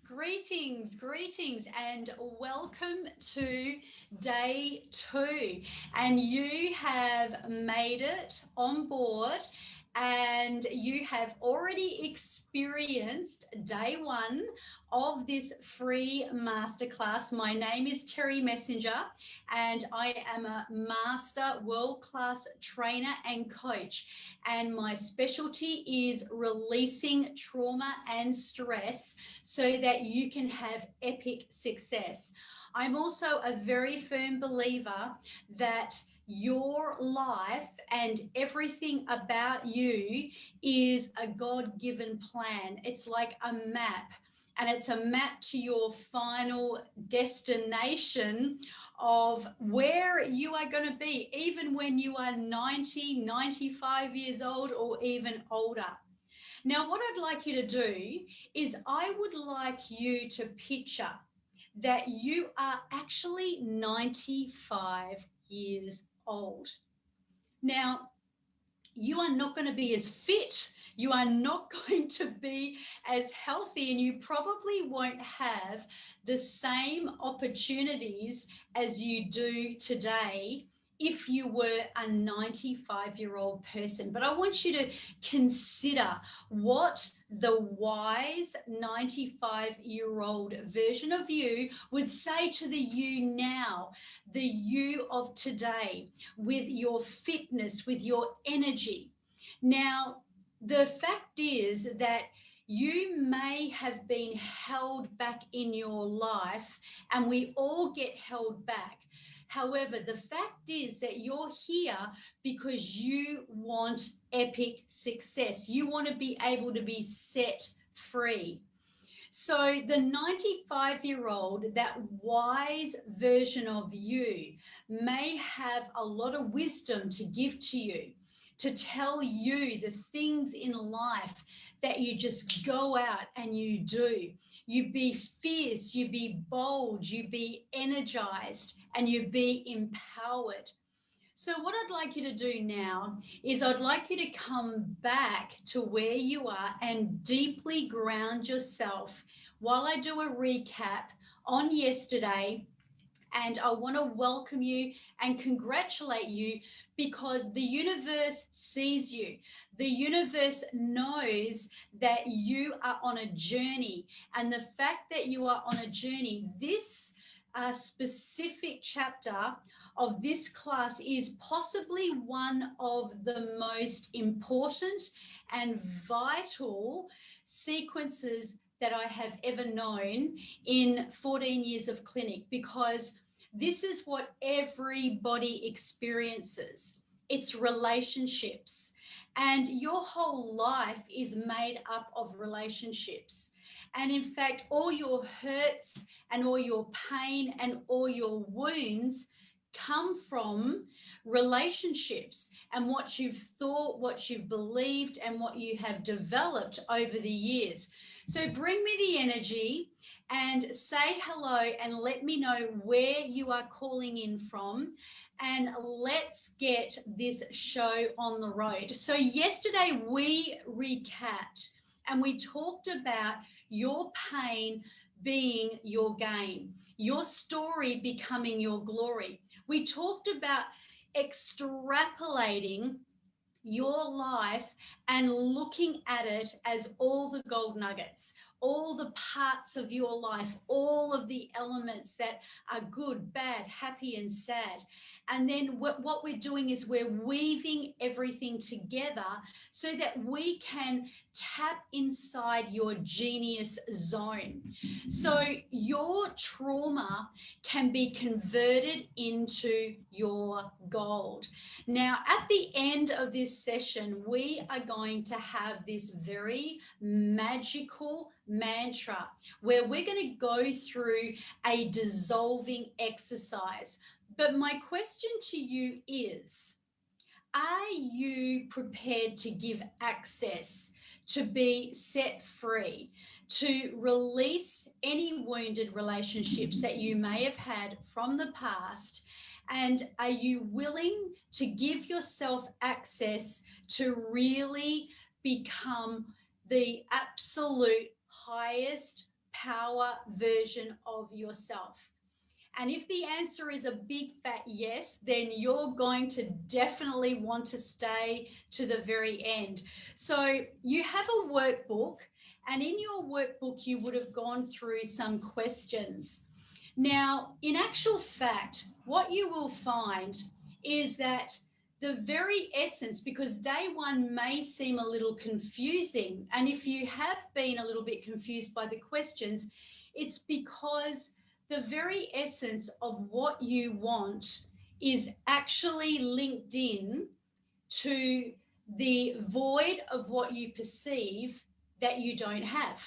Greetings, and welcome to day 2. And you have made it on board, and you have already experienced day 1 of this free masterclass. My name is Teri Messenger, and I am a master world-class trainer and coach. And my specialty is releasing trauma and stress so that you can have epic success. I'm also a very firm believer that your life and everything about you is a God-given plan. It's like a map, and it's a map to your final destination of where you are going to be, even when you are 90, 95 years old, or even older. Now, what I'd like you to do is I would like you to picture that you are actually 95 years old. Now, you are not going to be as fit, you are not going to be as healthy, and you probably won't have the same opportunities as you do today if you were a 95-year-old person. But I want you to consider what the wise 95-year-old version of you would say to the you now, the you of today, with your fitness, with your energy. Now, the fact is that you may have been held back in your life, and we all get held back. However, the fact is that you're here because you want epic success. You want to be able to be set free. So the 95-year-old, that wise version of you, may have a lot of wisdom to give to you, to tell you the things in life that you just go out and you do. You be fierce, you be bold, you be energized, and you be empowered. So what I'd like you to do now is I'd like you to come back to where you are and deeply ground yourself while I do a recap on yesterday. And I want to welcome you and congratulate you, because the universe sees you. The universe knows that you are on a journey. And the fact that you are on a journey, this specific chapter of this class is possibly one of the most important and vital sequences that I have ever known in 14 years of clinic, because this is what everybody experiences. It's relationships, and your whole life is made up of relationships. And in fact, all your hurts and all your pain and all your wounds come from relationships and what you've thought, what you've believed, and what you have developed over the years. So bring me the energy and say hello and let me know where you are calling in from, and let's get this show on the road. So yesterday we recapped and we talked about your pain being your gain, your story becoming your glory. We talked about extrapolating your life and looking at it as all the gold nuggets, all the parts of your life, all of the elements that are good, bad, happy, and sad. And then what we're doing is we're weaving everything together so that we can tap inside your genius zone. So your trauma can be converted into your gold. Now, at the end of this session, we are going to have this very magical mantra where we're going to go through a dissolving exercise. But my question to you is, are you prepared to give access, to be set free, to release any wounded relationships that you may have had from the past? And are you willing to give yourself access to really become the absolute highest power version of yourself? And if the answer is a big fat yes, then you're going to definitely want to stay to the very end. So you have a workbook, and in your workbook, you would have gone through some questions. Now, in actual fact, what you will find is that the very essence, because day one may seem a little confusing, and if you have been a little bit confused by the questions, it's because the very essence of what you want is actually linked in to the void of what you perceive that you don't have.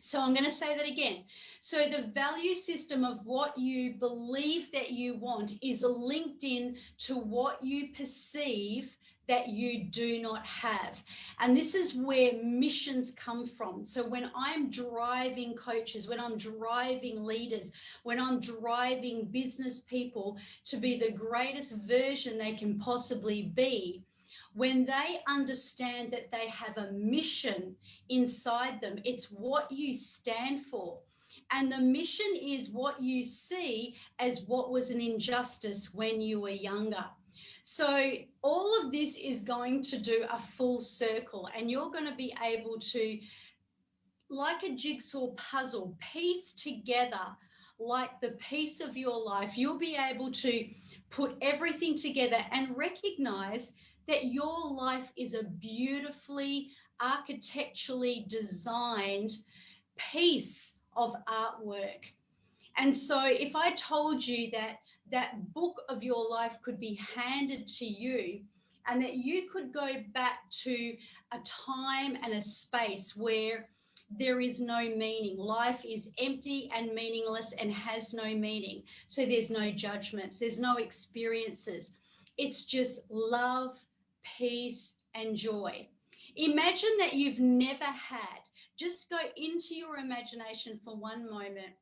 So I'm going to say that again. So the value system of what you believe that you want is linked in to what you perceive that you do not have. And this is where missions come from. So when I'm driving coaches, when I'm driving leaders, when I'm driving business people to be the greatest version they can possibly be, when they understand that they have a mission inside them, it's what you stand for. And the mission is what you see as what was an injustice when you were younger. So all of this is going to do a full circle, and you're going to be able to, like a jigsaw puzzle, piece together like the piece of your life. You'll be able to put everything together and recognize that your life is a beautifully architecturally designed piece of artwork. And so if I told you that that book of your life could be handed to you, and that you could go back to a time and a space where there is no meaning. Life is empty and meaningless and has no meaning. So there's no judgments, there's no experiences. It's just love, peace, and joy. Imagine that you've never had. Just go into your imagination for one moment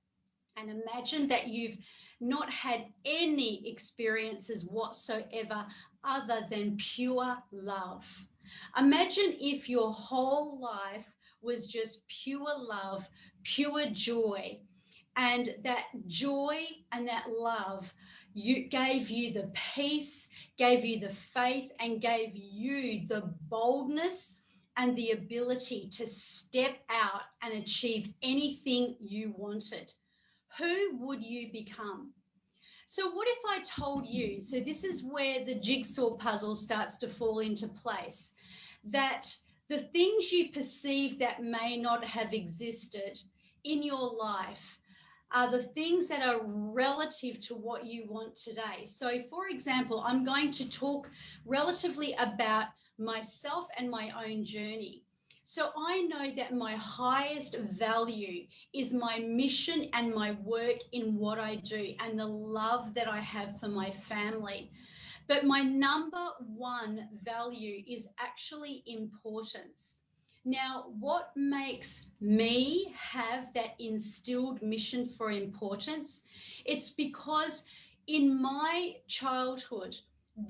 and imagine that you've not had any experiences whatsoever other than pure love. Imagine if your whole life was just pure love, pure joy, and that joy and that love gave you the peace, gave you the faith, and gave you the boldness and the ability to step out and achieve anything you wanted. Who would you become? So what if I told you, so this is where the jigsaw puzzle starts to fall into place, that the things you perceive that may not have existed in your life are the things that are relative to what you want today. So for example, I'm going to talk relatively about myself and my own journey. So I know that my highest value is my mission and my work in what I do and the love that I have for my family. But my number one value is actually importance. Now, what makes me have that instilled mission for importance? It's because in my childhood,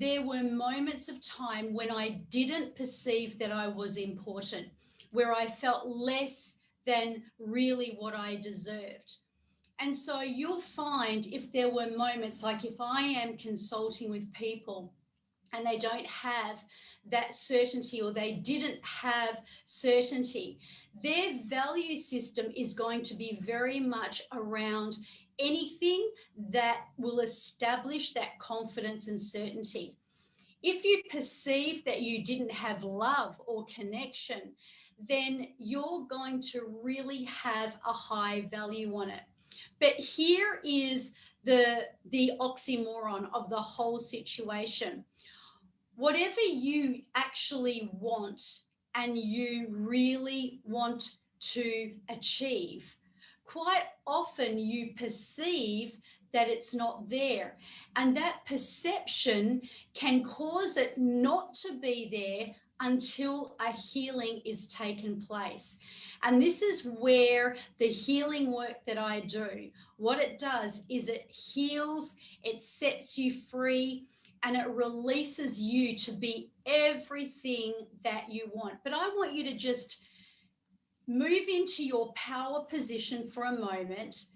there were moments of time when I didn't perceive that I was important, where I felt less than really what I deserved. And so you'll find if there were moments like if I am consulting with people and they don't have that certainty or they didn't have certainty, their value system is going to be very much around anything that will establish that confidence and certainty. If you perceive that you didn't have love or connection, then you're going to really have a high value on it. But here is the oxymoron of the whole situation. Whatever you actually want and you really want to achieve, quite often you perceive that it's not there. And that perception can cause it not to be there until a healing is taken place. And this is where the healing work that I do, what it does is it heals, it sets you free, and it releases you to be everything that you want. But I want you to just move into your power position for a moment.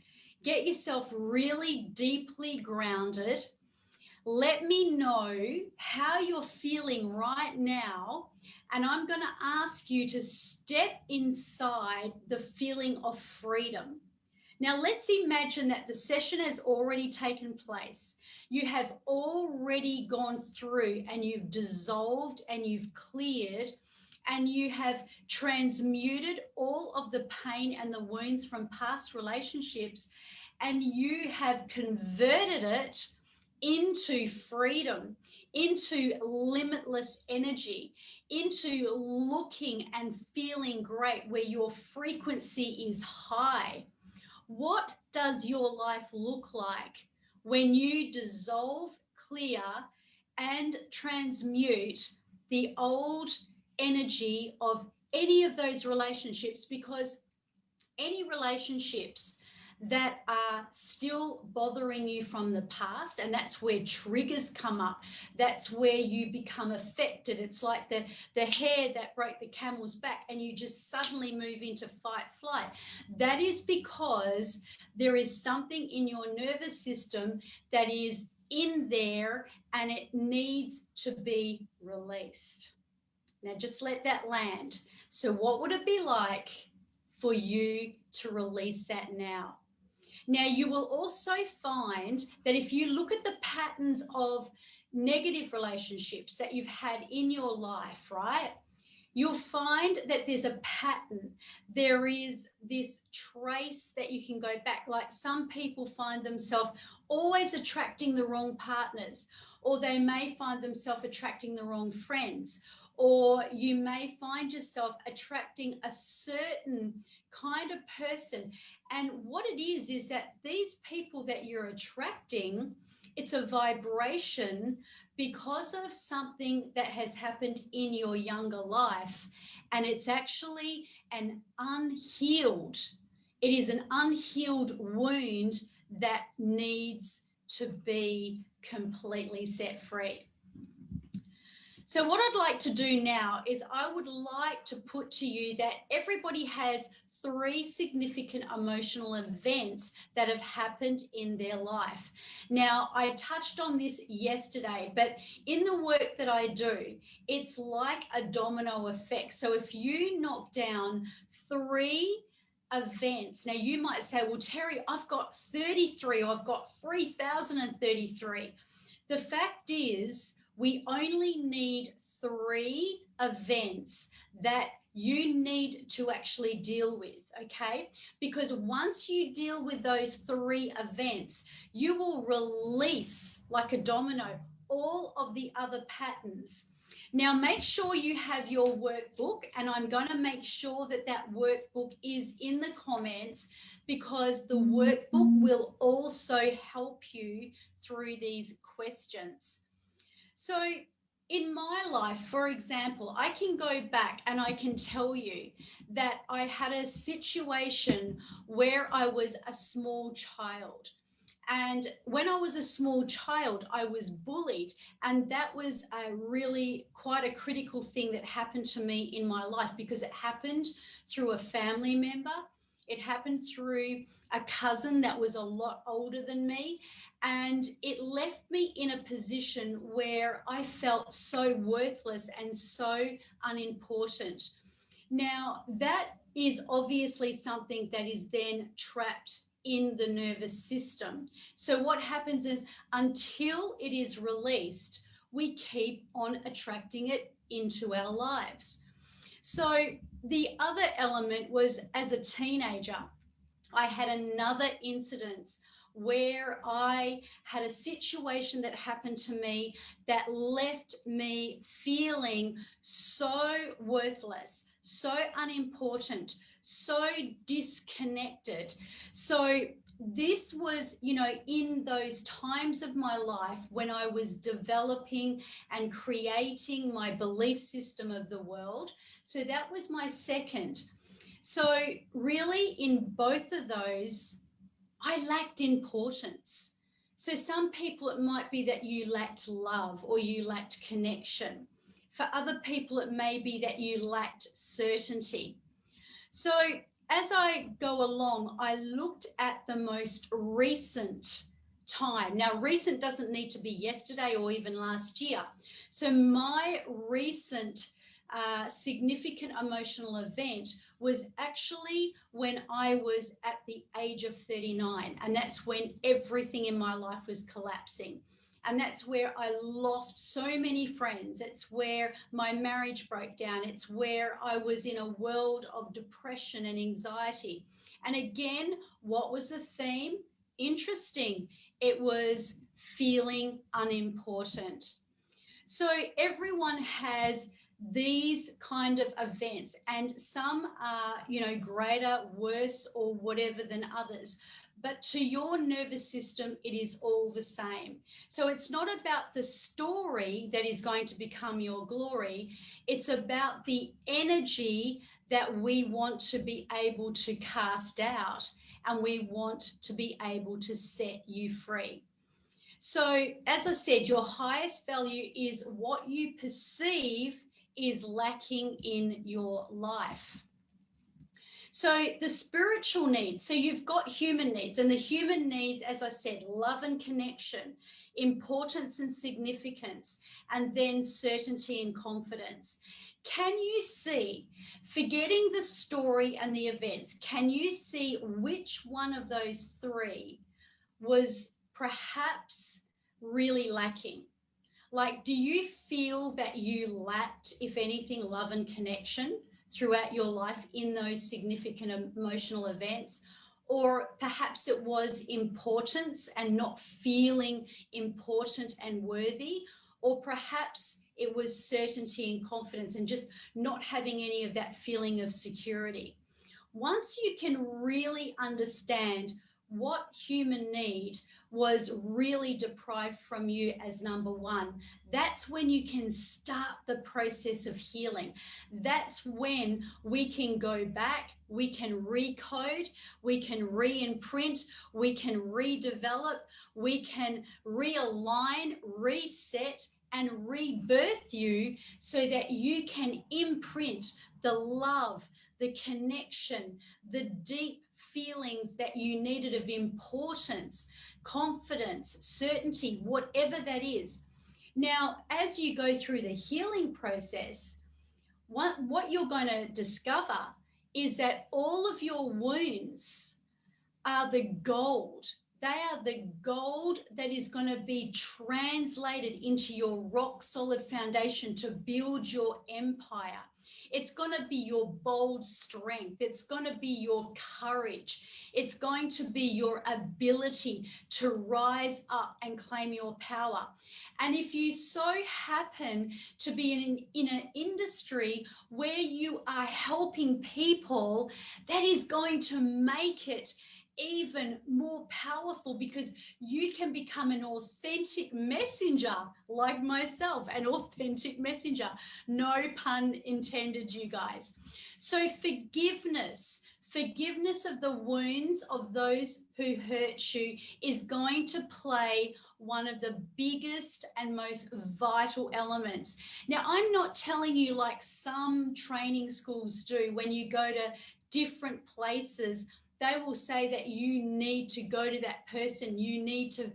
Get yourself really deeply grounded. Let me know how you're feeling right now. And I'm going to ask you to step inside the feeling of freedom. Now, let's imagine that the session has already taken place. You have already gone through and you've dissolved and you've cleared and you have transmuted all of the pain and the wounds from past relationships, and you have converted it into freedom, into limitless energy, into looking and feeling great, where your frequency is high. What does your life look like when you dissolve, clear, and transmute the old energy of any of those relationships? Because any relationships that are still bothering you from the past, and that's where triggers come up, that's where you become affected. It's like the hair that broke the camel's back and you just suddenly move into fight flight. That is because there is something in your nervous system that is in there and it needs to be released. Now just let that land. So what would it be like for you to release that now? Now, you will also find that if you look at the patterns of negative relationships that you've had in your life, right, you'll find that there's a pattern. There is this trace that you can go back. Like some people find themselves always attracting the wrong partners, or they may find themselves attracting the wrong friends, or you may find yourself attracting a certain kind of person. And what it is that these people that you're attracting, it's a vibration because of something that has happened in your younger life. And it's actually an unhealed, it is an unhealed wound that needs to be completely set free. So what I'd like to do now is I would like to put to you that everybody has 3 significant emotional events that have happened in their life. Now, I touched on this yesterday, but in the work that I do, it's like a domino effect. So if you knock down 3 events, now you might say, well, Terri, I've got 33, or I've got 3,033. The fact is, we only need 3 events that you need to actually deal with, okay? Because once you deal with those 3 events, you will release, like a domino, all of the other patterns. Now, make sure you have your workbook, and I'm going to make sure that that workbook is in the comments, because the workbook will also help you through these questions. So in my life, for example, I can go back and I can tell you that I had a situation where I was a small child. And when I was a small child, I was bullied. And that was a really quite a critical thing that happened to me in my life, because it happened through a family member. It happened through a cousin that was a lot older than me. And it left me in a position where I felt so worthless and so unimportant. Now, that is obviously something that is then trapped in the nervous system. So what happens is, until it is released, we keep on attracting it into our lives. So the other element was, as a teenager, I had another incident where I had a situation that happened to me that left me feeling so worthless, so unimportant, so disconnected. So this was, in those times of my life when I was developing and creating my belief system of the world. So that was my second. So really, in both of those, I lacked importance. So some people, it might be that you lacked love or you lacked connection. For other people, it may be that you lacked certainty. So as I go along, I looked at the most recent time. Now, recent doesn't need to be yesterday or even last year. So my recent significant emotional event was actually when I was at the age of 39. And that's when everything in my life was collapsing. And that's where I lost so many friends. It's where my marriage broke down. It's where I was in a world of depression and anxiety. And again, what was the theme? Interesting. It was feeling unimportant. So everyone has these kind of events, and some are, greater, worse, or whatever than others. But to your nervous system, it is all the same. So it's not about the story that is going to become your glory. It's about the energy that we want to be able to cast out, and we want to be able to set you free. So, as I said, your highest value is what you perceive is lacking in your life. So, the spiritual needs, so you've got human needs, and the human needs, as I said, love and connection, importance and significance, and then certainty and confidence. Can you see, forgetting the story and the events, can you see which one of those three was perhaps really lacking? Like, do you feel that you lacked, if anything, love and connection throughout your life in those significant emotional events? Or perhaps it was importance and not feeling important and worthy? Or perhaps it was certainty and confidence and just not having any of that feeling of security. Once you can really understand what human need was really deprived from you as number one, that's when you can start the process of healing. That's when we can go back, we can recode, we can re-imprint, we can redevelop, we can realign, reset, and rebirth you so that you can imprint the love, the connection, the deep feelings that you needed of importance, confidence, certainty, whatever that is. Now, as you go through the healing process, what you're going to discover is that all of your wounds are the gold. They are the gold that is going to be translated into your rock solid foundation to build your empire. It's going to be your bold strength. It's going to be your courage. It's going to be your ability to rise up and claim your power. And if you so happen to be in an industry where you are helping people, that is going to make it even more powerful, because you can become an authentic messenger, like myself, an authentic messenger. No pun intended, you guys. So forgiveness of the wounds of those who hurt you is going to play one of the biggest and most vital elements. Now, I'm not telling you like some training schools do when you go to different places. They will say that you need to go to that person. You need to,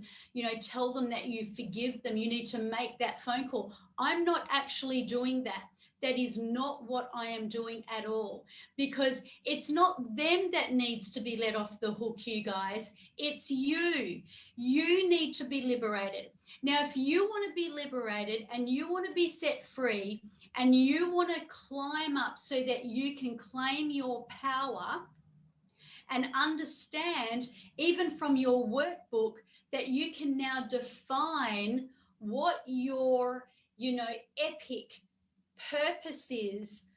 tell them that you forgive them. You need to make that phone call. I'm not actually doing that. That is not what I am doing at all, because it's not them that needs to be let off the hook, you guys. It's you. You need to be liberated. Now, if you want to be liberated and you want to be set free and you want to climb up so that you can claim your power, and understand, even from your workbook, that you can now define what your, epic purpose is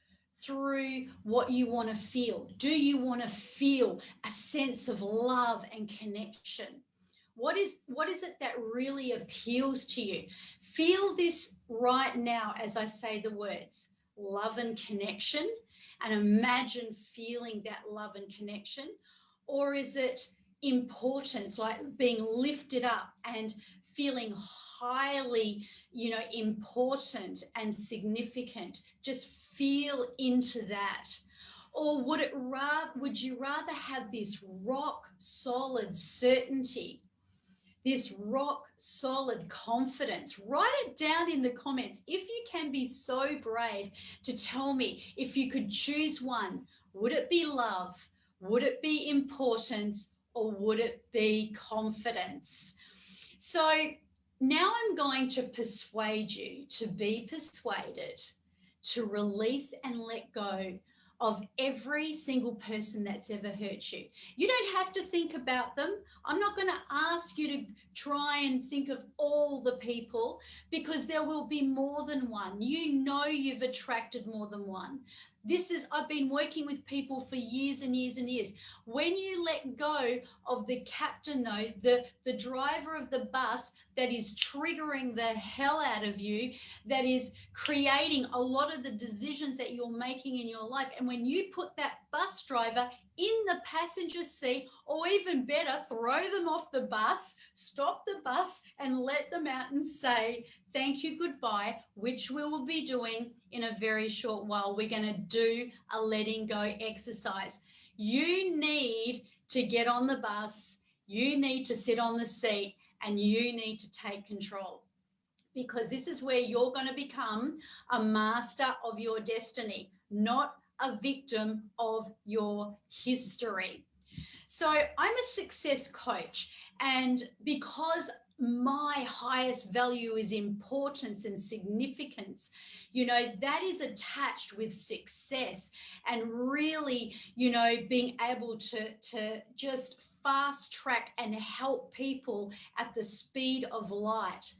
through what you want to feel. Do you want to feel a sense of love and connection? What is it that really appeals to you? Feel this right now as I say the words love and connection, and imagine feeling that love and connection. Or is it importance, like being lifted up and feeling highly, important and significant? Just feel into that. Or would you rather have this rock solid certainty, this rock solid confidence? Write it down in the comments if you can be so brave to tell me, if you could choose one, would it be love? Would it be importance? Or would it be confidence? So now I'm going to persuade you to be persuaded, to release and let go of every single person that's ever hurt you. You don't have to think about them. I'm not going to ask you to try and think of all the people, because there will be more than one. You know you've attracted more than one. I've been working with people for years and years and years. When you let go of the captain, though, the driver of the bus that is triggering the hell out of you, that is creating a lot of the decisions that you're making in your life, and when you put that bus driver in the passenger seat, or even better, throw them off the bus, stop the bus and let them out and say thank you, goodbye, which we will be doing in a very short while. We're going to do a letting go exercise. You need to get on the bus, you need to sit on the seat, and you need to take control, because this is where you're going to become a master of your destiny, not a victim of your history. So I'm a success coach, and because my highest value is importance and significance, that is attached with success, and really, being able to just fast track and help people at the speed of light.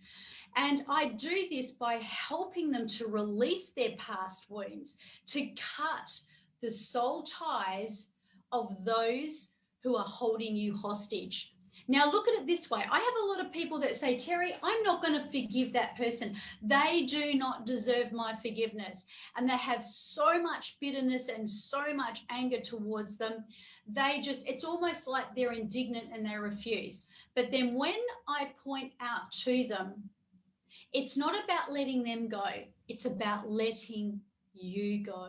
And I do this by helping them to release their past wounds, to cut the soul ties of those who are holding you hostage. Now, look at it this way. I have a lot of people that say, Terri, I'm not going to forgive that person. They do not deserve my forgiveness. And they have so much bitterness and so much anger towards them. It's almost like they're indignant and they refuse. But then when I point out to them, it's not about letting them go. It's about letting you go.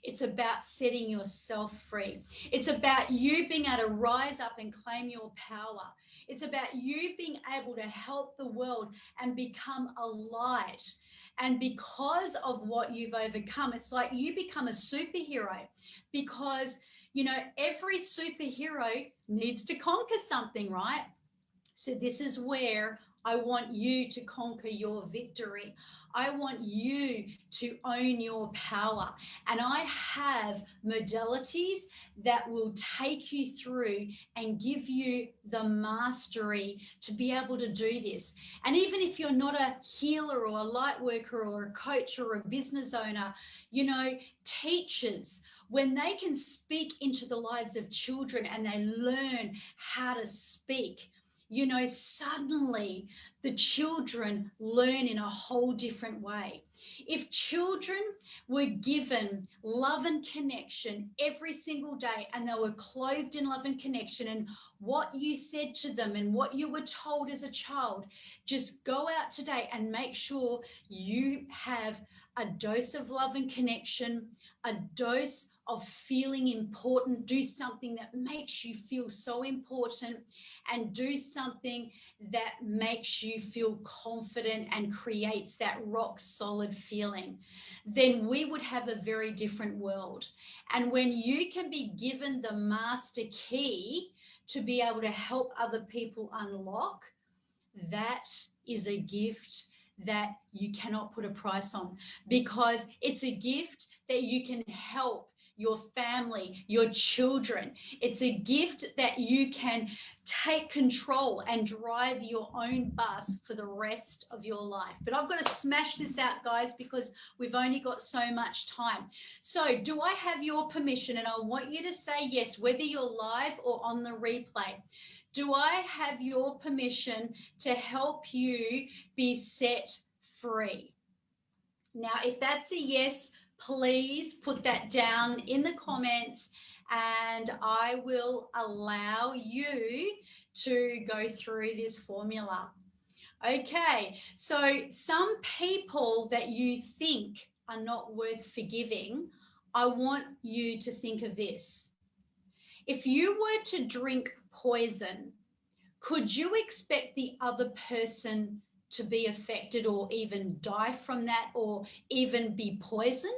It's about setting yourself free. It's about you being able to rise up and claim your power. It's about you being able to help the world and become a light. And because of what you've overcome, it's like you become a superhero, because, every superhero needs to conquer something, right? So this is where I want you to conquer your victory. I want you to own your power. And I have modalities that will take you through and give you the mastery to be able to do this. And even if you're not a healer or a light worker or a coach or a business owner, teachers, when they can speak into the lives of children and they learn how to speak, suddenly the children learn in a whole different way. If children were given love and connection every single day, and they were clothed in love and connection, and what you said to them and what you were told as a child, just go out today and make sure you have a dose of love and connection, a dose of feeling important. Do something that makes you feel so important, and do something that makes you feel confident and creates that rock solid feeling. Then we would have a very different world. And when you can be given the master key to be able to help other people unlock, that is a gift that you cannot put a price on, because it's a gift that you can help your family, your children. It's a gift that you can take control and drive your own bus for the rest of your life. But I've got to smash this out, guys, because we've only got so much time. So do I have your permission? And I want you to say yes, whether you're live or on the replay. Do I have your permission to help you be set free? Now, if that's a yes, please put that down in the comments, and I will allow you to go through this formula. Okay, so some people that you think are not worth forgiving, I want you to think of this. If you were to drink poison, could you expect the other person to be affected or even die from that or even be poisoned?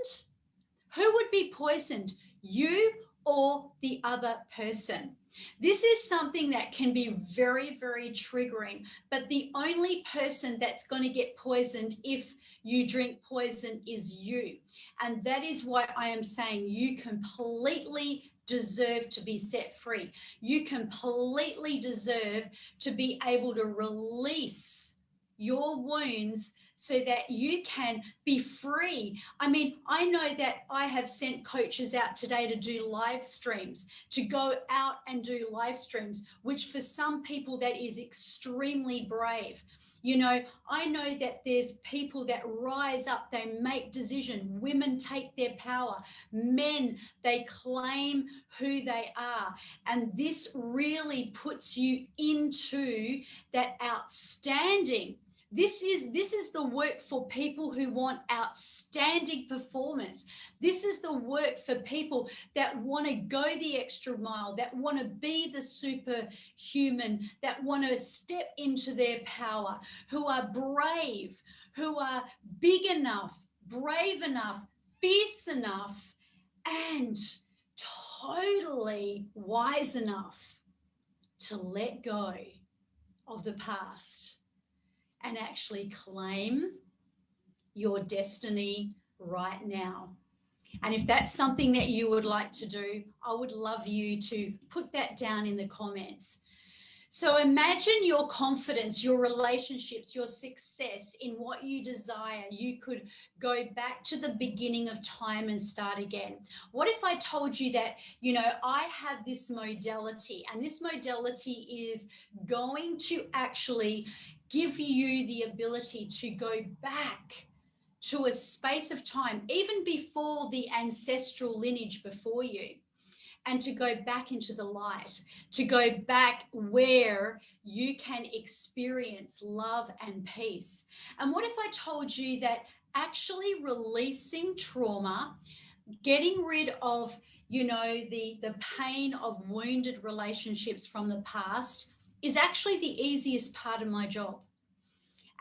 Who would be poisoned, you or the other person? This is something that can be very, very triggering, but the only person that's going to get poisoned if you drink poison is you. And that is why I am saying you completely deserve to be set free. You completely deserve to be able to release your wounds so that you can be free. I mean, I know that I have sent coaches out today to do live streams, to go out and do live streams, which for some people that is extremely brave. You know, I know that there's people that rise up, they make decisions. Women take their power. Men, they claim who they are. And this really puts you into that outstanding. This is the work for people who want outstanding performance. This is the work for people that want to go the extra mile, that want to be the superhuman, that want to step into their power, who are brave, who are big enough, brave enough, fierce enough, and totally wise enough to let go of the past and actually claim your destiny right now. And if that's something that you would like to do, I would love you to put that down in the comments. So imagine your confidence, your relationships, your success in what you desire. You could go back to the beginning of time and start again. What if I told you that, you know, I have this modality, and this modality is going to actually give you the ability to go back to a space of time, even before the ancestral lineage before you, and to go back into the light, to go back where you can experience love and peace. And what if I told you that actually releasing trauma, getting rid of, you know, the pain of wounded relationships from the past is actually the easiest part of my job?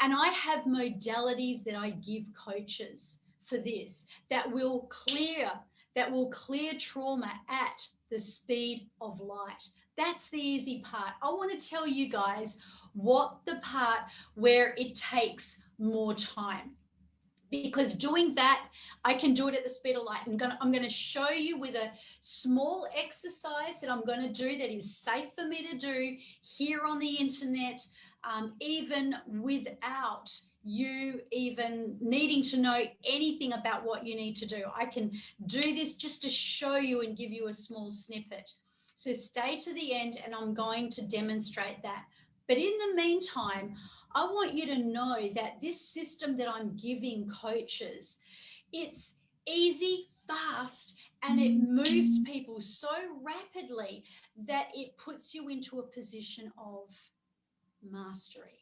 And I have modalities that I give coaches for this that will clear trauma at the speed of light. That's the easy part. I want to tell you guys what the part where it takes more time. Because doing that, I can do it at the speed of light. I'm going to show you with a small exercise that I'm going to do that is safe for me to do here on the internet, even without you even needing to know anything about what you need to do. I can do this just to show you and give you a small snippet. So stay to the end and I'm going to demonstrate that. But in the meantime, I want you to know that this system that I'm giving coaches, it's easy, fast, and it moves people so rapidly that it puts you into a position of mastery.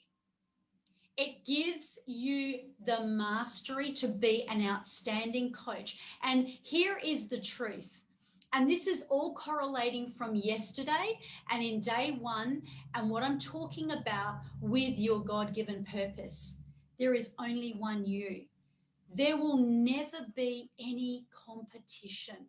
It gives you the mastery to be an outstanding coach. And here is the truth. And this is all correlating from yesterday and in day one, and what I'm talking about with your God-given purpose. There is only one you. There will never be any competition.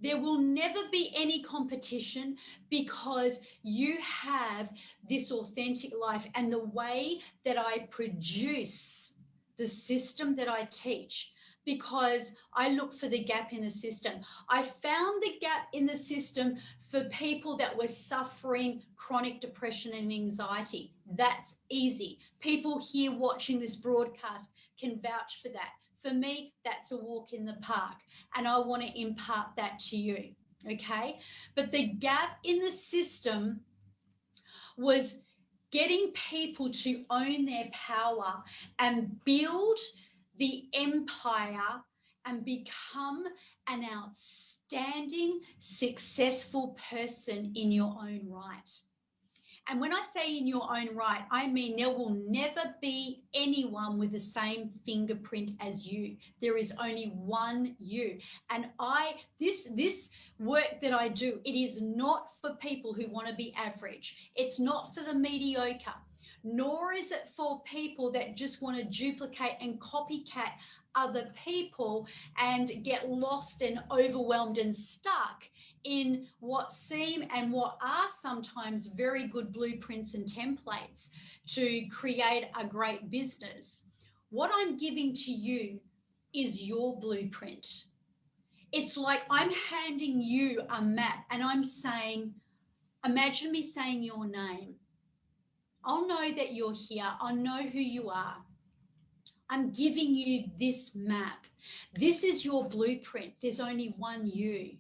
There will never be any competition because you have this authentic life. And the way that I produce the system that I teach, because I look for the gap in the system. I found the gap in the system for people that were suffering chronic depression and anxiety. That's easy. People here watching this broadcast can vouch for that. For me, that's a walk in the park, and I want to impart that to you, okay? But the gap in the system was getting people to own their power and build the empire and become an outstanding, successful person in your own right. And when I say in your own right, I mean there will never be anyone with the same fingerprint as you. There is only one you. And this work that I do, it is not for people who want to be average. It's not for the mediocre, nor is it for people that just want to duplicate and copycat other people and get lost and overwhelmed and stuck in what seem and what are sometimes very good blueprints and templates to create a great business. What I'm giving to you is your blueprint. It's like I'm handing you a map and I'm saying, imagine me saying your name. I'll know that you're here. I'll know who you are. I'm giving you this map. This is your blueprint. There's only one you.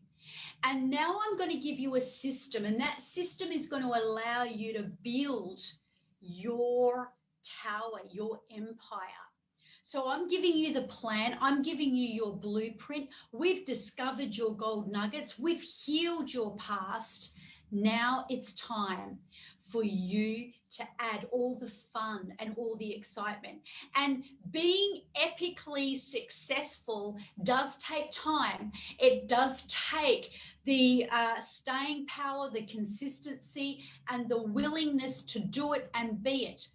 And now I'm going to give you a system, and that system is going to allow you to build your tower, your empire. So I'm giving you the plan. I'm giving you your blueprint. We've discovered your gold nuggets. We've healed your past. Now it's time for you to add all the fun and all the excitement. And being epically successful does take time. It does take the staying power, the consistency, and the willingness to do it and be it.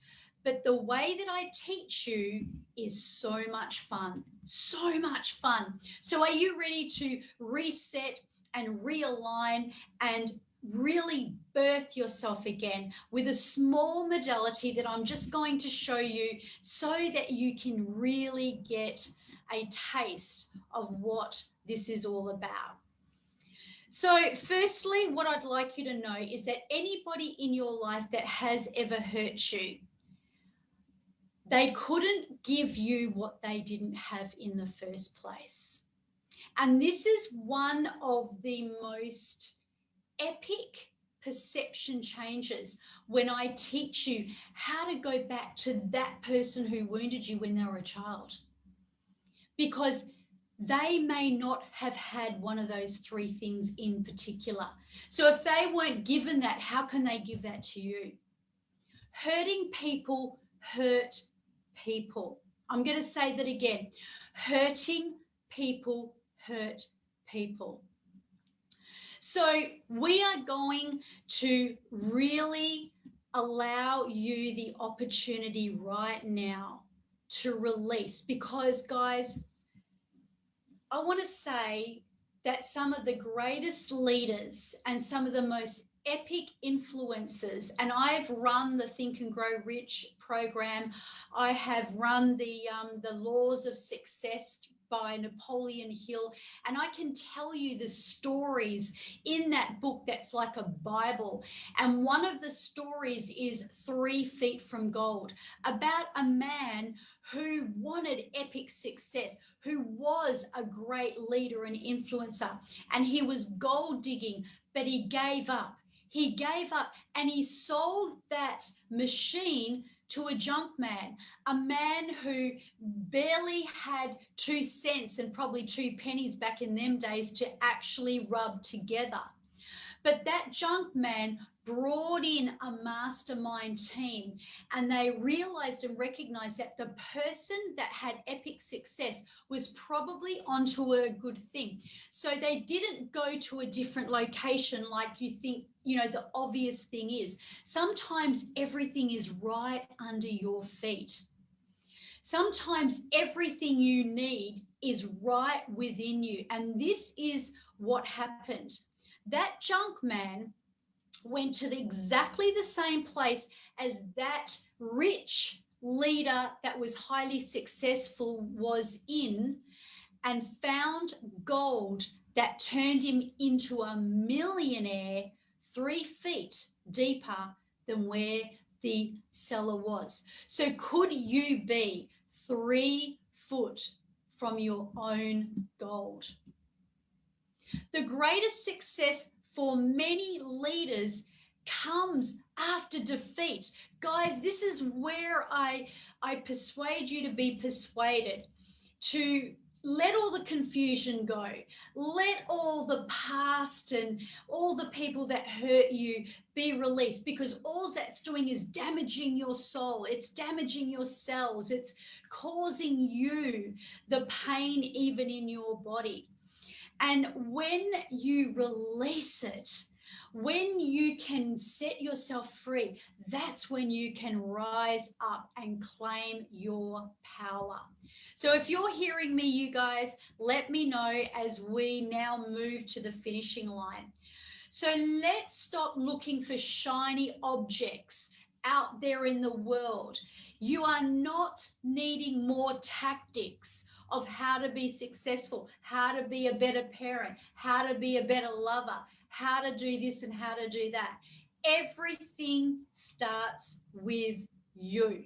But the way that I teach you is so much fun, so much fun. So are you ready to reset and realign and really birth yourself again with a small modality that I'm just going to show you so that you can really get a taste of what this is all about? So firstly, what I'd like you to know is that anybody in your life that has ever hurt you, they couldn't give you what they didn't have in the first place. And this is one of the most epic perception changes when I teach you how to go back to that person who wounded you when they were a child. Because they may not have had one of those three things in particular. So if they weren't given that, how can they give that to you? Hurting people hurt people. I'm going to say that again. Hurting people hurt people. So we are going to really allow you the opportunity right now to release, because guys, I want to say that some of the greatest leaders and some of the most epic influencers, and I've run the Think and Grow Rich program. I have run the Laws of Success by Napoleon Hill, and I can tell you the stories in that book that's like a Bible. And one of the stories is 3 Feet from Gold, about a man who wanted epic success, who was a great leader and influencer, and he was gold digging, but he gave up. He gave up and he sold that machine to a junk man, a man who barely had 2 cents and probably 2 pennies back in them days to actually rub together. But that junk man brought in a mastermind team, and they realized and recognized that the person that had epic success was probably onto a good thing. So they didn't go to a different location like you think, you know, the obvious thing is. Sometimes everything is right under your feet. Sometimes everything you need is right within you. And this is what happened. That junk man went to exactly the same place as that rich leader that was highly successful was in, and found gold that turned him into a millionaire 3 feet deeper than where the seller was. So could you be 3 foot from your own gold? The greatest success for many leaders comes after defeat. Guys, this is where I persuade you to be persuaded, to let all the confusion go. Let all the past and all the people that hurt you be released, because all that's doing is damaging your soul. It's damaging your cells. It's causing you the pain even in your body. And when you release it, when you can set yourself free, that's when you can rise up and claim your power. So if you're hearing me, you guys, let me know as we now move to the finishing line. So let's stop looking for shiny objects out there in the world. You are not needing more tactics of how to be successful, how to be a better parent, how to be a better lover, how to do this and how to do that. Everything starts with you.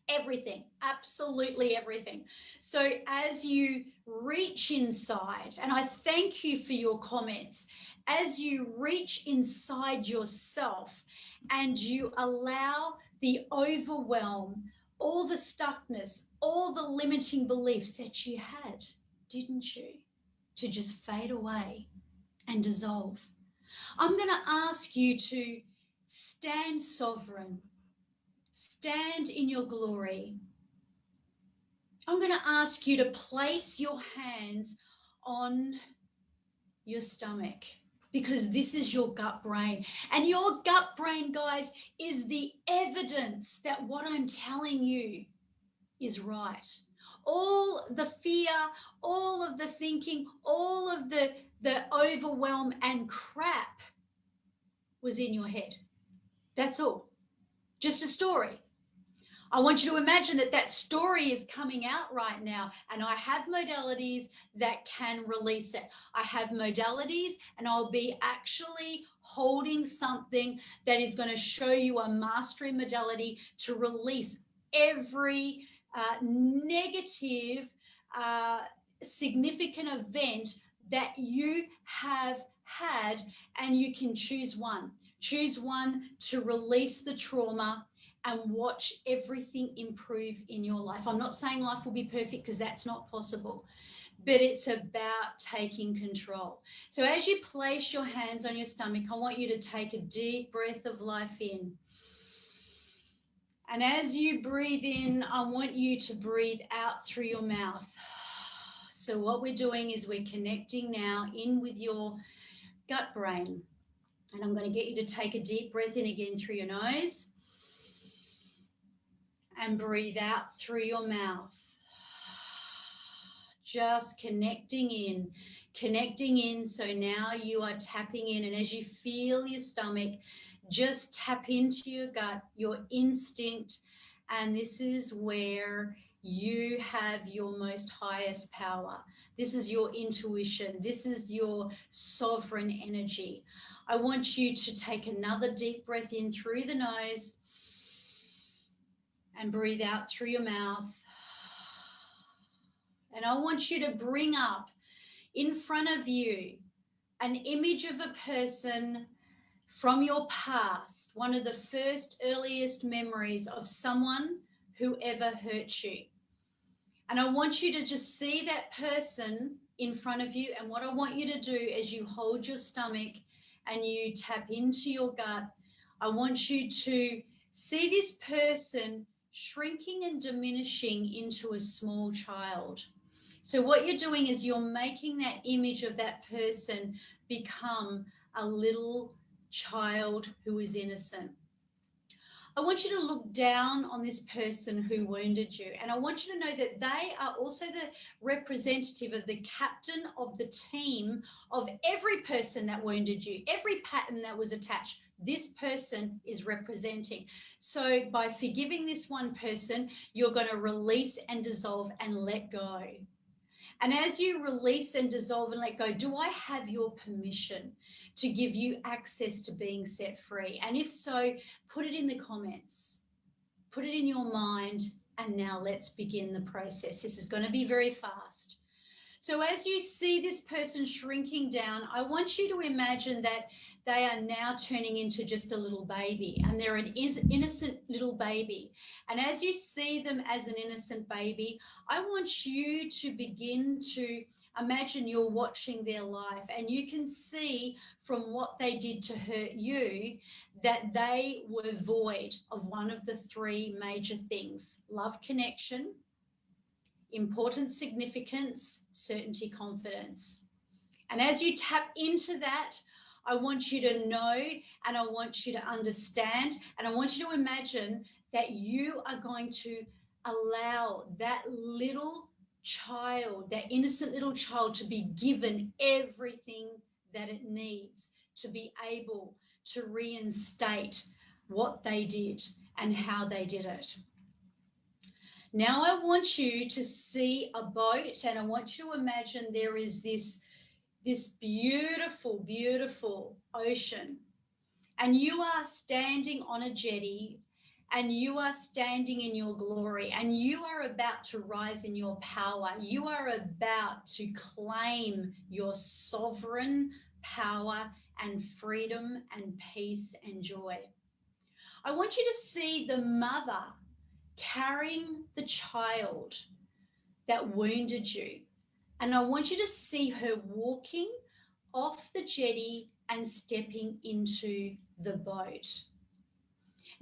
Everything, absolutely everything. So as you reach inside, and I thank you for your comments, as you reach inside yourself and you allow the overwhelm, all the stuckness, all the limiting beliefs that you had, didn't you, to just fade away and dissolve. I'm going to ask you to stand sovereign, stand in your glory. I'm going to ask you to place your hands on your stomach, because this is your gut brain. And your gut brain, guys, is the evidence that what I'm telling you is right. All the fear, all of the thinking, all of the overwhelm and crap was in your head. That's all. Just a story. I want you to imagine that that story is coming out right now, and I have modalities that can release it. I have modalities, and I'll be actually holding something that is going to show you a mastery modality to release every negative, significant event that you have had, and you can choose one. Choose one to release the trauma and watch everything improve in your life. I'm not saying life will be perfect, because that's not possible, but it's about taking control. So as you place your hands on your stomach, I want you to take a deep breath of life in. And as you breathe in, I want you to breathe out through your mouth. So what we're doing is we're connecting now in with your gut brain. And I'm going to get you to take a deep breath in again through your nose. And breathe out through your mouth. Just connecting in. So now you are tapping in. And as you feel your stomach, just tap into your gut, your instinct. And this is where you have your most highest power. This is your intuition. This is your sovereign energy. I want you to take another deep breath in through the nose. And breathe out through your mouth. And I want you to bring up in front of you an image of a person from your past, one of the first earliest memories of someone who ever hurt you. And I want you to just see that person in front of you. And what I want you to do as you hold your stomach and you tap into your gut, I want you to see this person shrinking and diminishing into a small child. So what you're doing is you're making that image of that person become a little child who is innocent. I want you to look down on this person who wounded you. And I want you to know that they are also the representative of the captain of the team of every person that wounded you, every pattern that was attached. This person is representing. So by forgiving this one person, you're going to release and dissolve and let go. And as you release and dissolve and let go, do I have your permission to give you access to being set free? And if so, put it in the comments, put it in your mind, and now let's begin the process. This is going to be very fast. So as you see this person shrinking down, I want you to imagine that they are now turning into just a little baby, and they're an innocent little baby. And as you see them as an innocent baby, I want you to begin to imagine you're watching their life, and you can see from what they did to hurt you that they were void of one of the three major things: love, connection, importance, significance, certainty, confidence. And as you tap into that, I want you to know, and I want you to understand, and I want you to imagine that you are going to allow that little child, that innocent little child, to be given everything that it needs to be able to reinstate what they did and how they did it. Now I want you to see a boat, and I want you to imagine there is this beautiful, beautiful ocean, and you are standing on a jetty, and you are standing in your glory, and you are about to rise in your power. You are about to claim your sovereign power and freedom and peace and joy. I want you to see the mother carrying the child that wounded you. And I want you to see her walking off the jetty and stepping into the boat.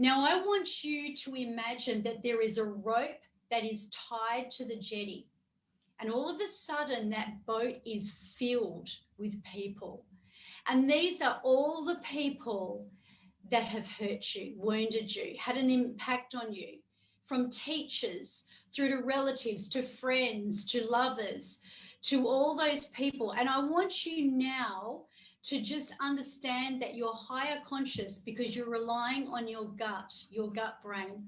Now, I want you to imagine that there is a rope that is tied to the jetty. And all of a sudden, that boat is filled with people. And these are all the people that have hurt you, wounded you, had an impact on you, from teachers through to relatives, to friends, to lovers, to all those people. And I want you now to just understand that you're higher conscious because you're relying on your gut brain.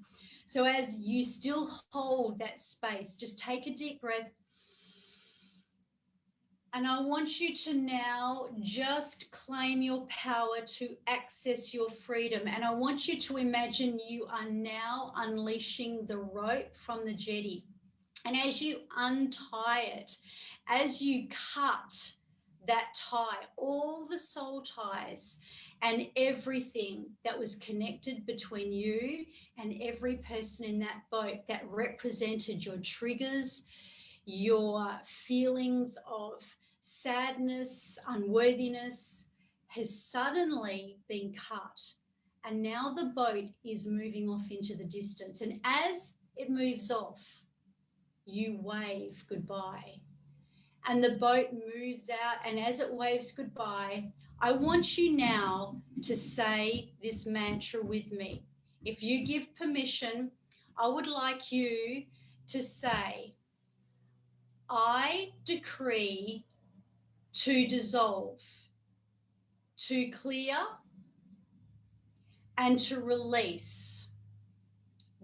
So as you still hold that space, just take a deep breath. And I want you to now just claim your power to access your freedom. And I want you to imagine you are now unleashing the rope from the jetty. And as you untie it, as you cut that tie, all the soul ties and everything that was connected between you and every person in that boat that represented your triggers, your feelings of sadness, unworthiness, has suddenly been cut. And now the boat is moving off into the distance. And as it moves off, you wave goodbye. And the boat moves out, and as it waves goodbye, I want you now to say this mantra with me. If you give permission, I would like you to say, I decree to dissolve, to clear, and to release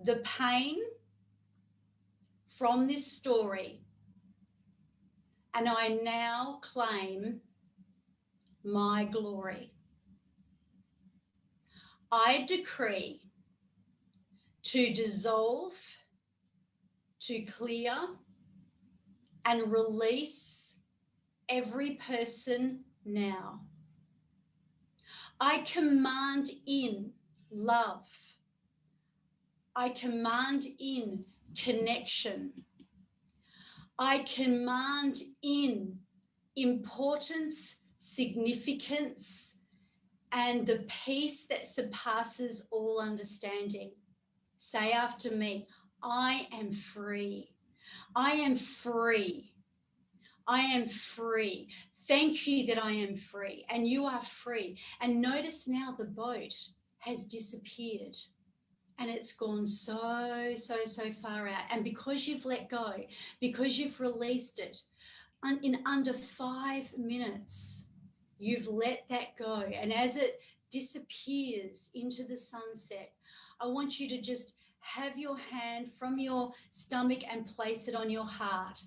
the pain from this story. And I now claim my glory. I decree to dissolve, to clear, and release every person now. I command in love. I command in connection. I command in importance, significance, and the peace that surpasses all understanding. Say after me, I am free. I am free. I am free. Thank you that I am free, and you are free. And notice now the boat has disappeared, and it's gone so far out. And because you've let go, because you've released it, in under 5 minutes, you've let that go. And as it disappears into the sunset, I want you to just have your hand from your stomach and place it on your heart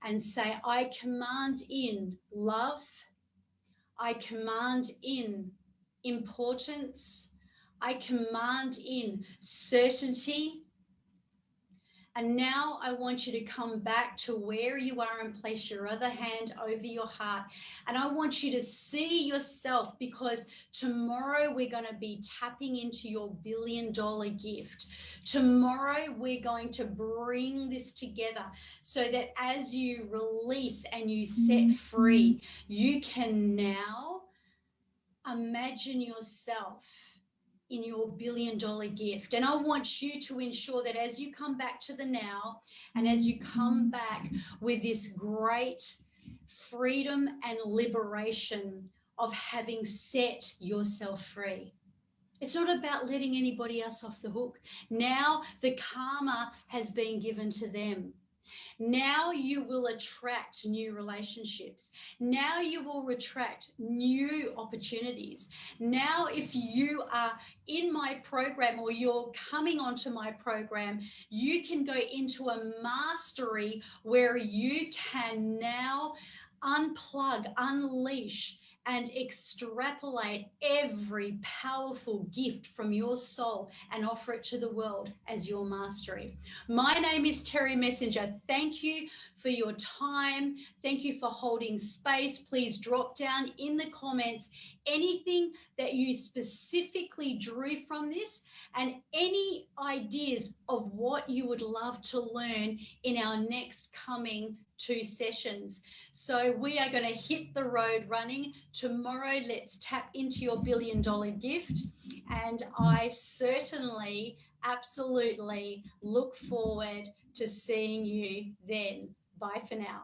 and say, I command in love. I command in importance. I command in certainty. And now I want you to come back to where you are and place your other hand over your heart. And I want you to see yourself, because tomorrow we're going to be tapping into your $1 billion gift. Tomorrow we're going to bring this together so that as you release and you set free, you can now imagine yourself in your $1 billion gift. And I want you to ensure that as you come back to the now, and as you come back with this great freedom and liberation of having set yourself free. It's not about letting anybody else off the hook. Now the karma has been given to them. Now you will attract new relationships. Now you will attract new opportunities. Now, if you are in my program or you're coming onto my program, you can go into a mastery where you can now unplug, unleash, and extrapolate every powerful gift from your soul and offer it to the world as your mastery. My name is Teri Messenger. Thank you for your time. Thank you for holding space. Please drop down in the comments anything that you specifically drew from this and any ideas of what you would love to learn in our next coming 2 sessions. So we are going to hit the road running. Tomorrow, let's tap into your $1 billion gift. And I certainly, absolutely look forward to seeing you then. Bye for now.